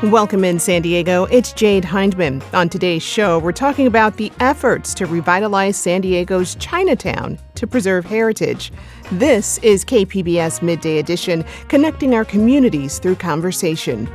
Welcome in San Diego. It's Jade Hindman. On today's show, we're talking about the efforts to revitalize San Diego's Chinatown to preserve heritage. This is KPBS Midday Edition, connecting our communities through conversation.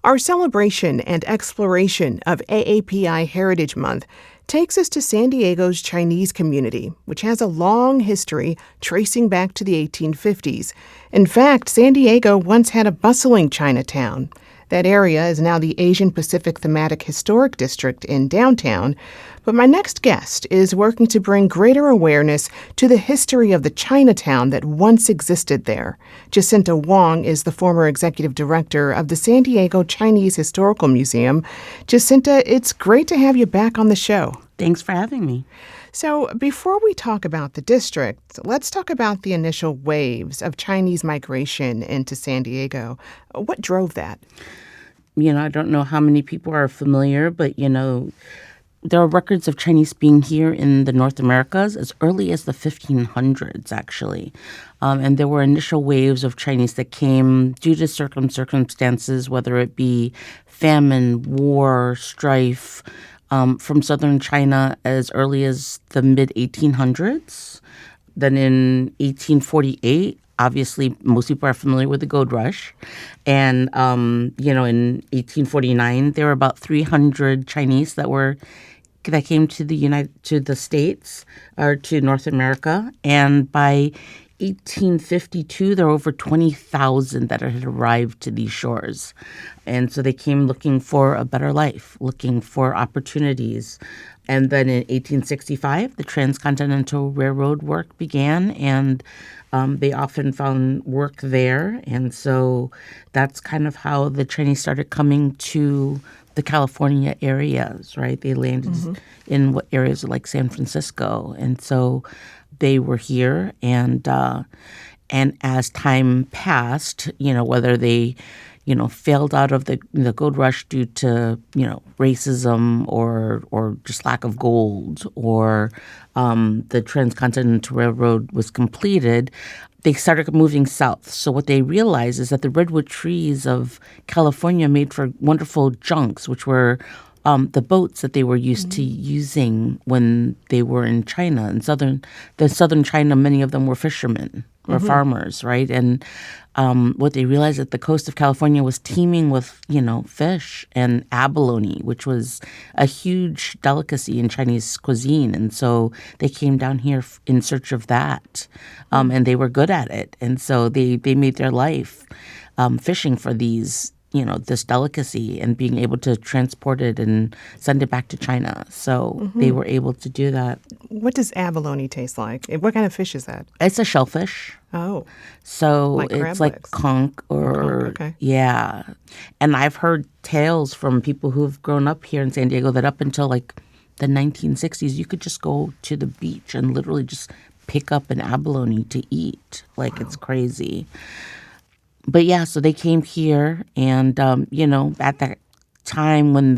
Our celebration and exploration of AAPI Heritage Month takes us to San Diego's Chinese community, which has a long history tracing back to the 1850s. In fact, San Diego once had a bustling Chinatown. That area is now the Asian Pacific Thematic Historic District in downtown. But my next guest is working to bring greater awareness to the history of the Chinatown that once existed there. Jacinta Wong is the former executive director of the San Diego Chinese Historical Museum. Jacinta, it's great to have you back on the show. Thanks for having me. So before we talk about the district, let's talk about the initial waves of Chinese migration into San Diego. What drove that? I don't know how many people are familiar, but, there are records of Chinese being here in the North Americas as early as the 1500s, actually. And there were initial waves of Chinese that came due to circumstances, whether it be famine, war, strife, from southern China as early as the mid-1800s. Then in 1848, obviously, most people are familiar with the gold rush. And, in 1849, there were about 300 Chinese that came to the States or to North America. And by 1852, there were over 20,000 that had arrived to these shores. And so they came looking for a better life, looking for opportunities. And then in 1865, the Transcontinental Railroad work began, and they often found work there. And so that's kind of how the Chinese started coming to the California areas, right? They landed in what areas like San Francisco. And so they were here. And as time passed, whether they failed out of the gold rush due to, racism or just lack of gold, or the Transcontinental Railroad was completed, they started moving south. So what they realized is that the redwood trees of California made for wonderful junks, which were the boats that they were used to using when they were in China. In southern China, many of them were fishermen or farmers, right? And what they realized that the coast of California was teeming with, fish and abalone, which was a huge delicacy in Chinese cuisine. And so they came down here in search of that, and they were good at it. And so they made their life fishing for these, this delicacy and being able to transport it and send it back to China. So they were able to do that. What does abalone taste like? What kind of fish is that? It's a shellfish. Oh. So like it's like conch or, okay. Yeah. And I've heard tales from people who've grown up here in San Diego that up until like the 1960s, you could just go to the beach and literally just pick up an abalone to eat. Like, It's crazy. But yeah, so they came here, and at that time when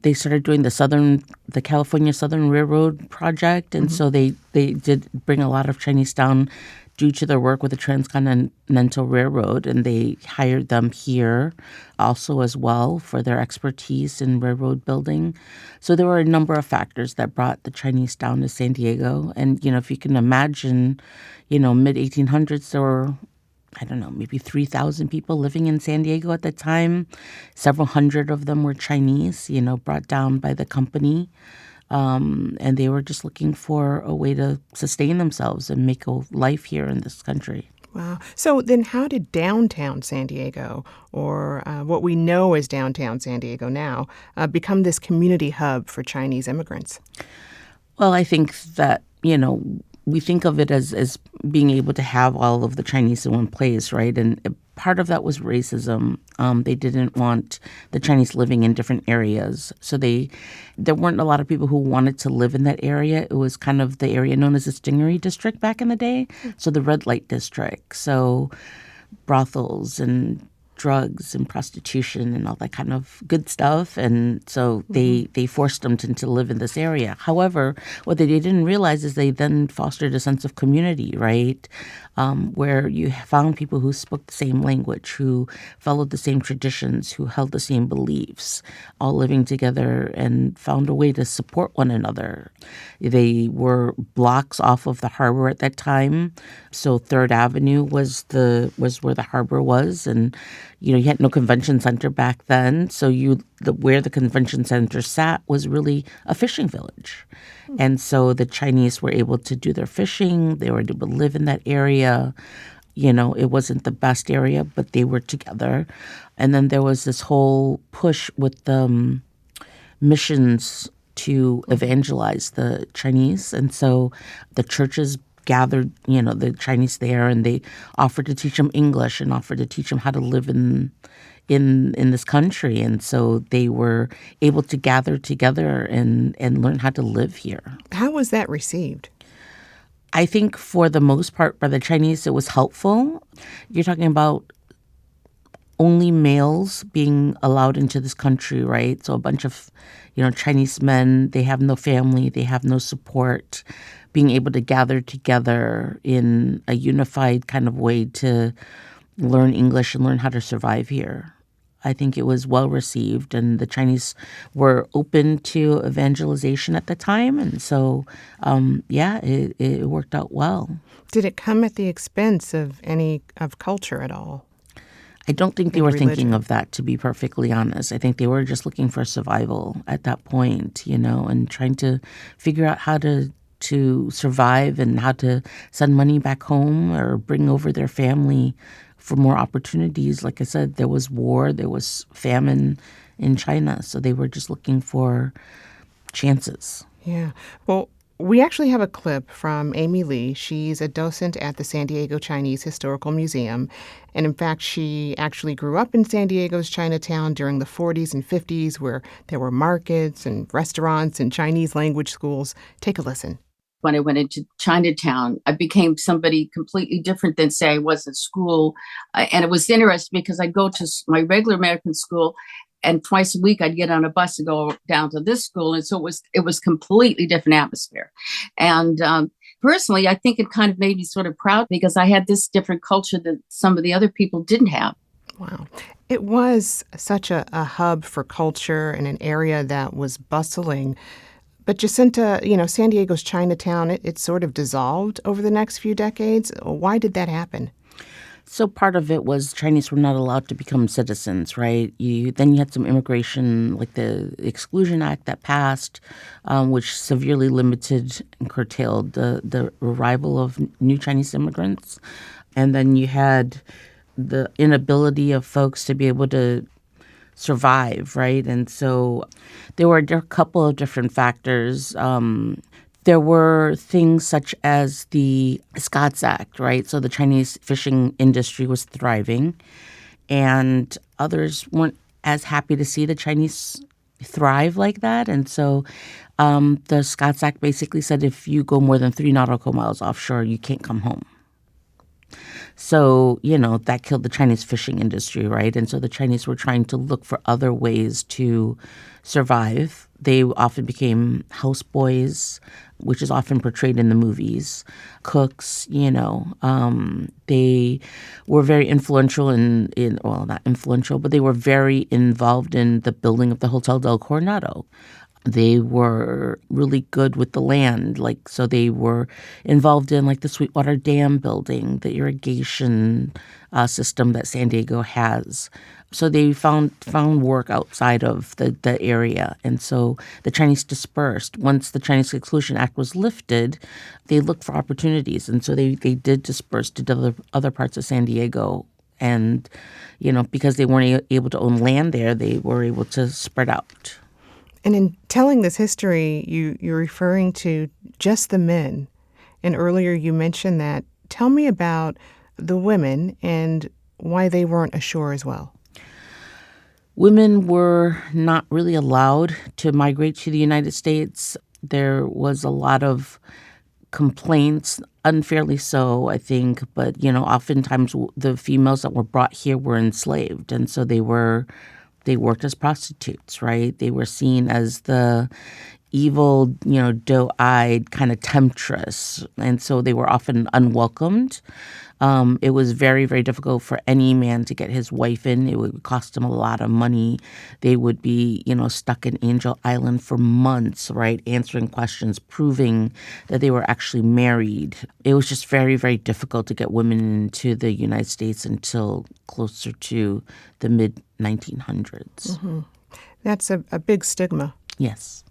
they started doing the California Southern Railroad project, and so they did bring a lot of Chinese down due to their work with the Transcontinental Railroad, and they hired them here also as well for their expertise in railroad building. So there were a number of factors that brought the Chinese down to San Diego, and if you can imagine, mid-1800s there were, I don't know, maybe 3,000 people living in San Diego at the time. Several hundred of them were Chinese, brought down by the company. And they were just looking for a way to sustain themselves and make a life here in this country. Wow. So then how did downtown San Diego, or what we know as downtown San Diego now, become this community hub for Chinese immigrants? Well, I think that, we think of it as being able to have all of the Chinese in one place, right? And part of that was racism. They didn't want the Chinese living in different areas. So there weren't a lot of people who wanted to live in that area. It was kind of the area known as the Stingery District back in the day. So the red light district. So brothels and drugs and prostitution and all that kind of good stuff. And so they forced them to live in this area. However, what they didn't realize is they then fostered a sense of community, right? Where you found people who spoke the same language, who followed the same traditions, who held the same beliefs, all living together and found a way to support one another. They were blocks off of the harbor at that time. So Third Avenue was where the harbor was, and you had no convention center back then. So where the convention center sat was really a fishing village. And so the Chinese were able to do their fishing. They were able to live in that area. It wasn't the best area, but they were together. And then there was this whole push with missions to evangelize the Chinese. And so the churches gathered, the Chinese there, and they offered to teach them English and offered to teach them how to live in this country. And so they were able to gather together and learn how to live here. How was that received? I think for the most part by the Chinese, it was helpful. You're talking about only males being allowed into this country, right? So a bunch of, Chinese men, they have no family, they have no support. Being able to gather together in a unified kind of way to learn English and learn how to survive here. I think it was well received, and the Chinese were open to evangelization at the time. And so, it worked out well. Did it come at the expense of any of culture at all? I don't think they were religion. thinking of that, to be perfectly honest. I think they were just looking for survival at that point, and trying to figure out how to survive and how to send money back home or bring over their family for more opportunities. Like I said, there was war, there was famine in China, so they were just looking for chances. Yeah. Well, we actually have a clip from Amy Lee. She's a docent at the San Diego Chinese Historical Museum. And in fact, she actually grew up in San Diego's Chinatown during the 40s and 50s, where there were markets and restaurants and Chinese language schools. Take a listen. When I went into Chinatown, I became somebody completely different than, say, I was at school. And it was interesting because I'd go to my regular American school, and twice a week I'd get on a bus and go down to this school. And so it was completely different atmosphere. And personally, I think it kind of made me sort of proud because I had this different culture that some of the other people didn't have. Wow. It was such a hub for culture and an area that was bustling. But Jacinta, San Diego's Chinatown, it sort of dissolved over the next few decades. Why did that happen? So part of it was Chinese were not allowed to become citizens, right? Then you had some immigration, like the Exclusion Act that passed, which severely limited and curtailed the arrival of new Chinese immigrants. And then you had the inability of folks to be able to survive, right? And so there were a couple of different factors. There were things such as the Scots Act, right? So the Chinese fishing industry was thriving, and others weren't as happy to see the Chinese thrive like that. And so the Scots Act basically said if you go more than 3 nautical miles offshore, you can't come home. So, that killed the Chinese fishing industry, right? And so the Chinese were trying to look for other ways to survive. They often became houseboys, which is often portrayed in the movies, cooks, They were very influential not influential, but they were very involved in the building of the Hotel del Coronado. They were really good with the land, so they were involved in the Sweetwater Dam building, the irrigation system that San Diego has. So they found work outside of the area. And so the Chinese dispersed. Once the Chinese Exclusion Act was lifted, they looked for opportunities. And so they did disperse to other parts of San Diego. And, because they weren't able to own land there, they were able to spread out. And in telling this history, you're referring to just the men. And earlier you mentioned that. Tell me about the women and why they weren't ashore as well. Women were not really allowed to migrate to the United States. There was a lot of complaints, unfairly so, I think. But, oftentimes the females that were brought here were enslaved. And so they worked as prostitutes, right? They were seen as the evil, doe-eyed kind of temptress. And so they were often unwelcomed. It was very, very difficult for any man to get his wife in. It would cost him a lot of money. They would be, stuck in Angel Island for months, right, answering questions, proving that they were actually married. It was just very, very difficult to get women into the United States until closer to the mid-1900s. Mm-hmm. That's a big stigma. Yes.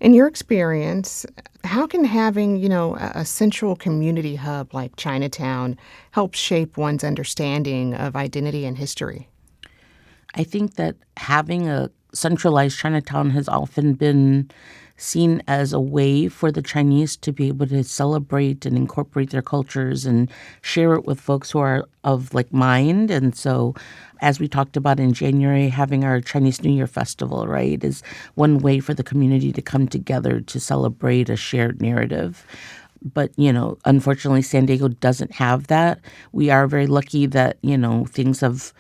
In your experience, how can having, a central community hub like Chinatown help shape one's understanding of identity and history? I think that having a centralized Chinatown has often been seen as a way for the Chinese to be able to celebrate and incorporate their cultures and share it with folks who are of like mind. And so, as we talked about in January, having our Chinese New Year festival, right, is one way for the community to come together to celebrate a shared narrative. But, unfortunately, San Diego doesn't have that. We are very lucky that, things have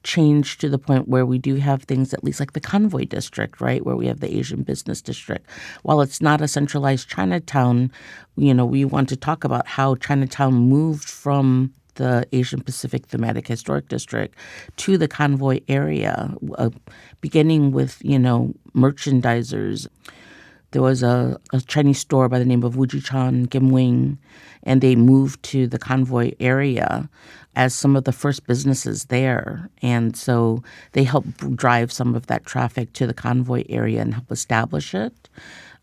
changed to the point where we do have things at least like the Convoy District, right, where we have the Asian Business District. While it's not a centralized Chinatown, we want to talk about how Chinatown moved from the Asian Pacific Thematic Historic District to the Convoy area, beginning with, merchandisers. There was a Chinese store by the name of Wujichan Gimwing, and they moved to the Convoy area as some of the first businesses there. And so they helped drive some of that traffic to the Convoy area and help establish it.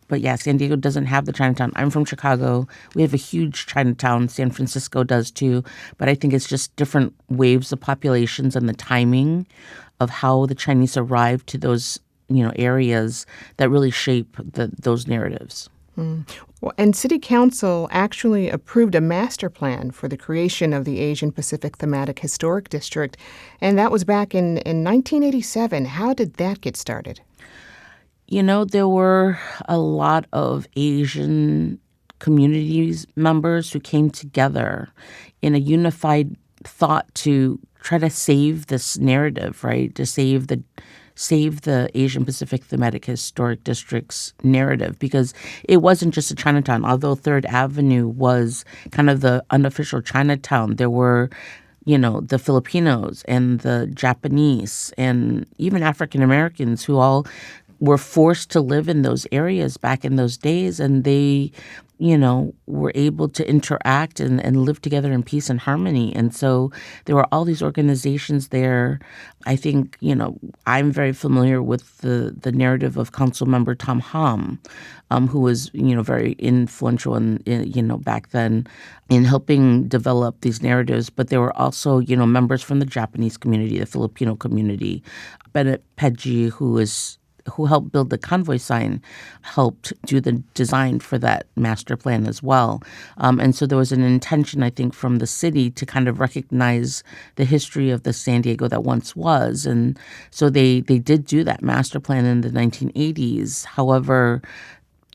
But yeah, San Diego doesn't have the Chinatown. I'm from Chicago. We have a huge Chinatown. San Francisco does too. But I think it's just different waves of populations and the timing of how the Chinese arrived to those areas that really shape those narratives. Well, and City Council actually approved a master plan for the creation of the Asian Pacific Thematic Historic District, and that was back in 1987. How did that get started? There were a lot of Asian communities members who came together in a unified thought to try to save this narrative, right, to save the Asian Pacific Thematic Historic District's narrative, because it wasn't just a Chinatown. Although 3rd Avenue was kind of the unofficial Chinatown, there were, the Filipinos and the Japanese and even African Americans who all were forced to live in those areas back in those days, and they were able to interact and live together in peace and harmony. And so there were all these organizations there. I think, I'm very familiar with the narrative of Councilmember Tom Hom, who was, very influential in back then in helping develop these narratives. But there were also, members from the Japanese community, the Filipino community. Bennett Pedji, who helped build the Convoy sign, helped do the design for that master plan as well. And so there was an intention, I think, from the city to kind of recognize the history of the San Diego that once was. And so they did do that master plan in the 1980s. However,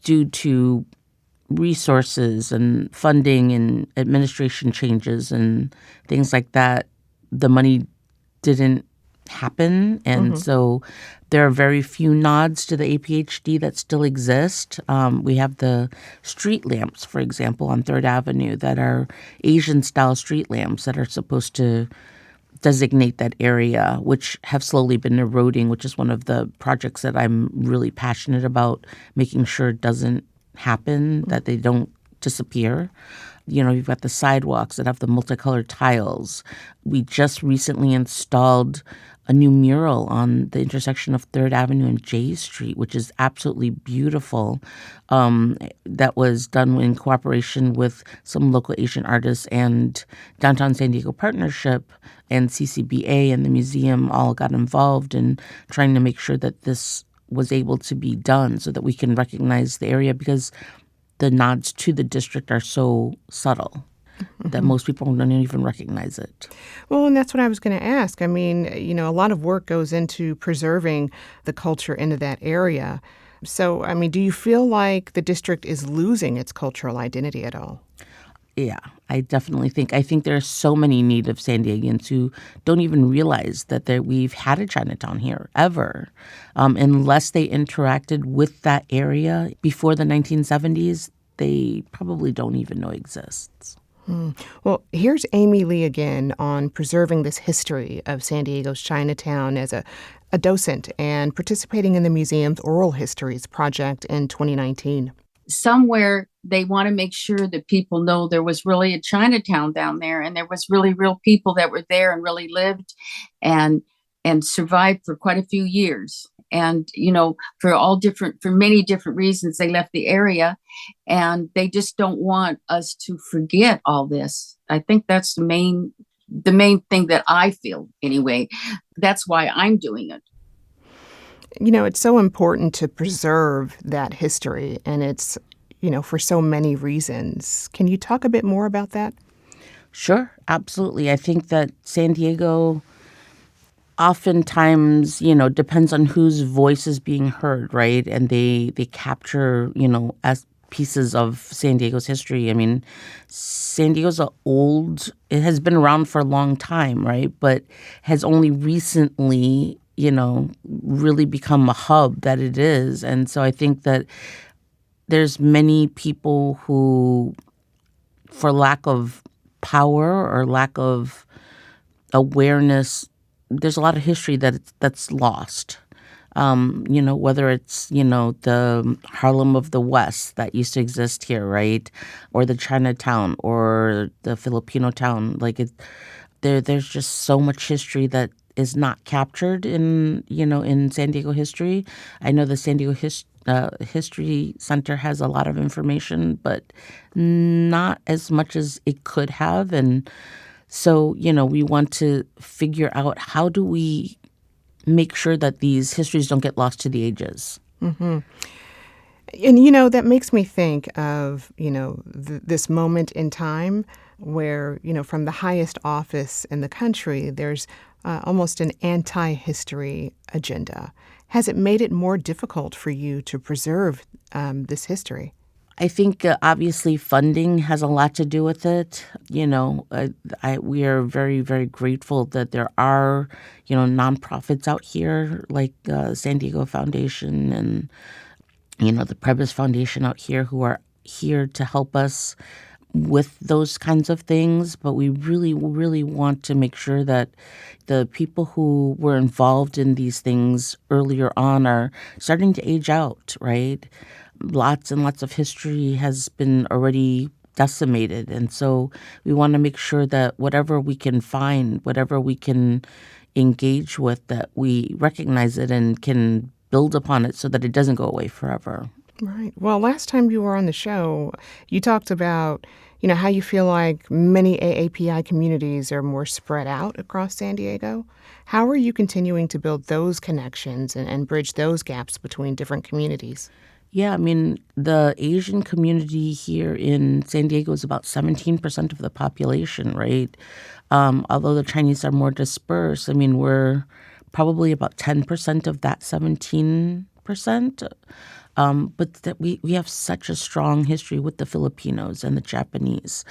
due to resources and funding and administration changes and things like that, the money didn't happen. And so there are very few nods to the APHD that still exist. We have the street lamps, for example, on 3rd Avenue that are Asian-style street lamps that are supposed to designate that area, which have slowly been eroding, which is one of the projects that I'm really passionate about, making sure it doesn't happen, that they don't disappear. You've got the sidewalks that have the multicolored tiles. We just recently installed a new mural on the intersection of 3rd Avenue and J Street, which is absolutely beautiful. That was done in cooperation with some local Asian artists and Downtown San Diego Partnership and CCBA and the museum all got involved in trying to make sure that this was able to be done so that we can recognize the area, because the nods to the district are so subtle that most people don't even recognize it. Well, and that's what I was going to ask. I mean, a lot of work goes into preserving the culture into that area. So, I mean, do you feel like the district is losing its cultural identity at all? Yeah, I definitely think. I think there are so many native San Diegans who don't even realize that we've had a Chinatown here ever, unless they interacted with that area before the 1970s. They probably don't even know exists. Well, here's Amy Lee again on preserving this history of San Diego's Chinatown as a docent and participating in the museum's Oral Histories project in 2019. Somewhere they want to make sure that people know there was really a Chinatown down there, and there was really real people that were there and really lived and survived for quite a few years. And for many different reasons they left the area, and they just don't want us to forget all this. I think that's the main thing that I feel anyway. That's why I'm doing it. It's so important to preserve that history, and it's, for so many reasons. Can you talk a bit more about that? Sure, absolutely. I think that San Diego oftentimes, depends on whose voice is being heard, right? And they capture, as pieces of San Diego's history. I mean, San Diego's it has been around for a long time, right? But has only recently, really become a hub that it is. And so I think that there's many people who, for lack of power or lack of awareness, there's a lot of history that's lost. Whether it's, the Harlem of the West that used to exist here, right? Or the Chinatown or the Filipino town. There's just so much history that is not captured in San Diego history. I know the San Diego History Center has a lot of information, but not as much as it could have. And so, we want to figure out, how do we make sure that these histories don't get lost to the ages? Mm-hmm. And, that makes me think of, this moment in time where, from the highest office in the country, there's almost an anti-history agenda. Has it made it more difficult for you to preserve this history? I think obviously funding has a lot to do with it. We are very, very grateful that there are, nonprofits out here like San Diego Foundation and, the Prebys Foundation out here who are here to help us with those kinds of things. But we really, really want to make sure that the people who were involved in these things earlier on are starting to age out, right? Lots and lots of history has been already decimated. And so we want to make sure that whatever we can find, whatever we can engage with, that we recognize it and can build upon it so that it doesn't go away forever. Right. Well, last time you were on the show, you talked about, how you feel like many AAPI communities are more spread out across San Diego. How are you continuing to build those connections and bridge those gaps between different communities? Yeah, I mean, the Asian community here in San Diego is about 17% of the population, right? Although the Chinese are more dispersed, I mean, we're probably about 10% of that 17%. But that we have such a strong history with the Filipinos and the Japanese.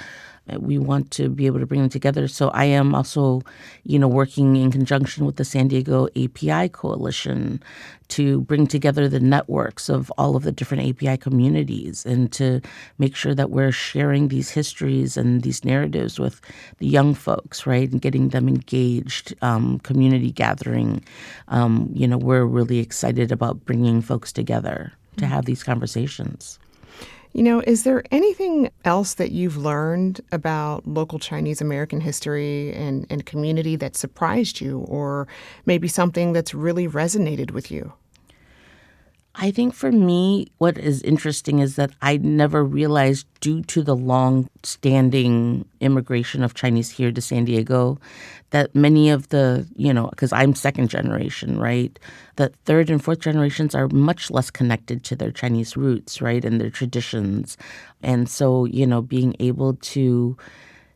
We want to be able to bring them together. So I am also, working in conjunction with the San Diego API Coalition to bring together the networks of all of the different API communities and to make sure that we're sharing these histories and these narratives with the young folks, right, and getting them engaged, community gathering. We're really excited about bringing folks together to have these conversations. Is there anything else that you've learned about local Chinese American history and community that surprised you, or maybe something that's really resonated with you? I think for me, what is interesting is that I never realized, due to the long-standing immigration of Chinese here to San Diego, that many of the, because I'm second generation, right, that third and fourth generations are much less connected to their Chinese roots, right, and their traditions. And so, being able to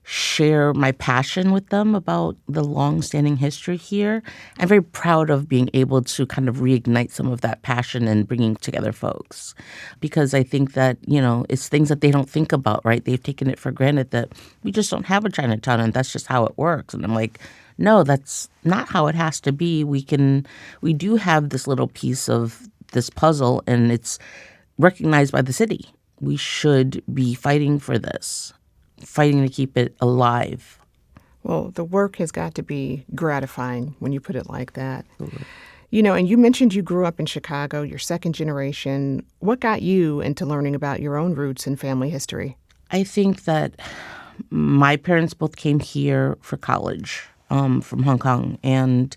share my passion with them about the long-standing history here. I'm very proud of being able to kind of reignite some of that passion and bringing together folks, because I think that, it's things that they don't think about, right? They've taken it for granted that we just don't have a Chinatown and that's just how it works. And I'm like, no, that's not how it has to be. We do have this little piece of this puzzle, and it's recognized by the city. We should be fighting for this, fighting to keep it alive. Well, the work has got to be gratifying when you put it like that. Mm-hmm. And you mentioned you grew up in Chicago, you're second generation. What got you into learning about your own roots and family history? I think that my parents both came here for college from Hong Kong. And,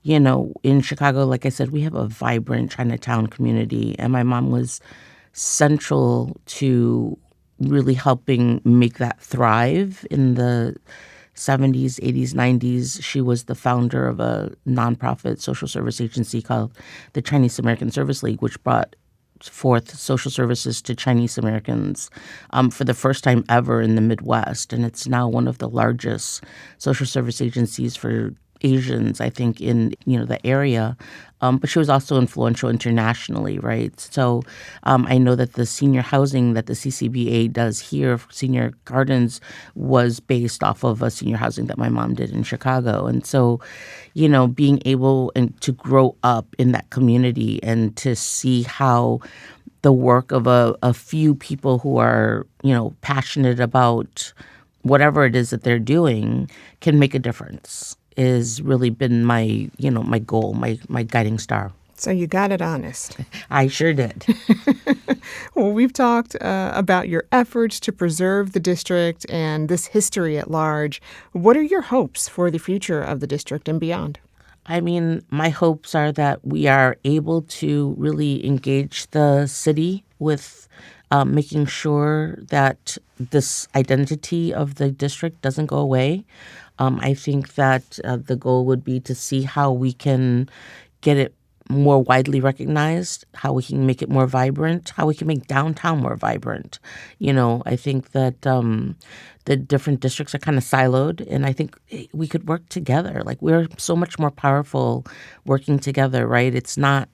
in Chicago, like I said, we have a vibrant Chinatown community. And my mom was central to really helping make that thrive in the 70s, 80s, 90s. She was the founder of a nonprofit social service agency called the Chinese American Service League, which brought forth social services to Chinese Americans for the first time ever in the Midwest. And it's now one of the largest social service agencies for Asians, I think, in the area. But she was also influential internationally, right? So I know that the senior housing that the CCBA does here, Senior Gardens, was based off of a senior housing that my mom did in Chicago. And so, being able to grow up in that community and to see how the work of a few people who are, passionate about whatever it is that they're doing can make a difference has really been my, my goal, my guiding star. So you got it honest. I sure did. Well, we've talked about your efforts to preserve the district and this history at large. What are your hopes for the future of the district and beyond? I mean, my hopes are that we are able to really engage the city with making sure that this identity of the district doesn't go away. I think that the goal would be to see how we can get it more widely recognized, how we can make it more vibrant, how we can make downtown more vibrant. I think that the different districts are kind of siloed, and I think we could work together. Like, we're so much more powerful working together, right? It's not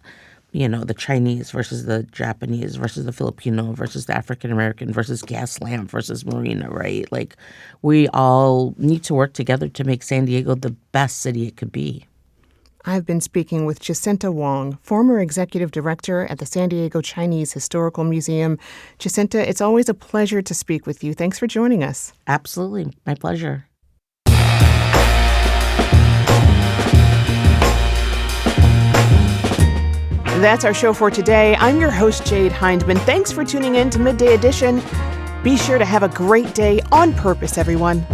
the Chinese versus the Japanese versus the Filipino versus the African American versus Gaslamp versus Marina, right? Like, we all need to work together to make San Diego the best city it could be. I've been speaking with Jacinta Wong, former executive director at the San Diego Chinese Historical Museum. Jacinta, it's always a pleasure to speak with you. Thanks for joining us. Absolutely. My pleasure. That's our show for today. I'm your host, Jade Hindman. Thanks for tuning in to Midday Edition. Be sure to have a great day on purpose, everyone.